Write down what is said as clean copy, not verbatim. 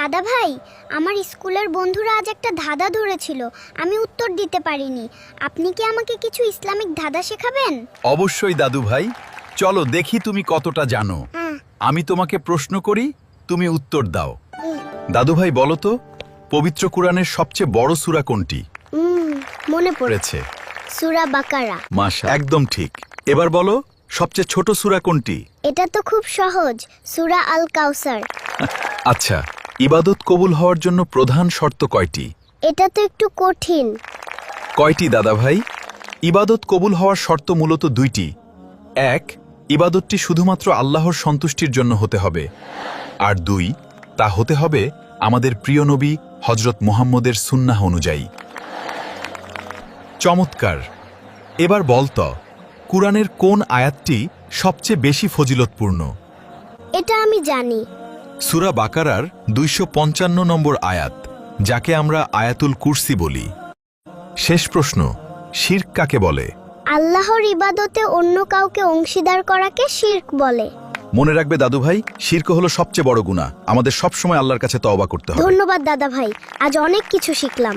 দাদা ভাই, আমার স্কুলের বন্ধুরা আজ একটা ধাঁধা ধরেছিল, আমি উত্তর দিতে পারিনি। আপনি কি আমাকে কিছু ইসলামিক ধাঁধা শেখাবেন? অবশ্যই দাদু ভাই, চলো দেখি তুমি কতটা জানো। আমি তোমাকে প্রশ্ন করি, তুমি উত্তর দাও। দাদু ভাই বলো তো, পবিত্র কুরআনের সবচেয়ে বড় সূরা কোনটি? মনে পড়েছে, পড়েছে সূরা বাকারা। মাশাআল্লাহ, একদম ঠিক। এবার বলো, সবচেয়ে ছোট সূরা কোনটি? এটা তো খুব সহজ, সূরা আল কাউসার। আচ্ছা, ইবাদত কবুল হওয়ার জন্য প্রধান শর্ত কয়টি? এটা তো একটু কঠিন। কয়টি দাদা ভাই? ইবাদত কবুল হওয়ার শর্ত মূলত দুইটি। এক, ইবাদতটি শুধুমাত্র আল্লাহর সন্তুষ্টির জন্য হতে হবে। আর দুই, তা হতে হবে আমাদের প্রিয় নবী হযরত মুহাম্মদের সুন্নাহ অনুযায়ী। চমৎকার। এবার বলতো, কুরআনের কোন আয়াতটি সবচেয়ে বেশি ফজিলতপূর্ণ? এটা আমি জানি। সূরা বাকারার 255 নম্বর আয়াত, যাকে আমরা আয়াতুল কুরসি বলি। শেষ প্রশ্ন, শিরক কাকে বলে? আল্লাহর ইবাদতে অন্য কাউকে অংশীদার করাকে শিরক বলে। মনে রাখবে দাদু ভাই, শিরক হলো সবচেয়ে বড় গুনাহ। আমাদের সবসময় আল্লাহর কাছে তওবা করতে হবে। ধন্যবাদ দাদা ভাই, আজ অনেক কিছু শিখলাম।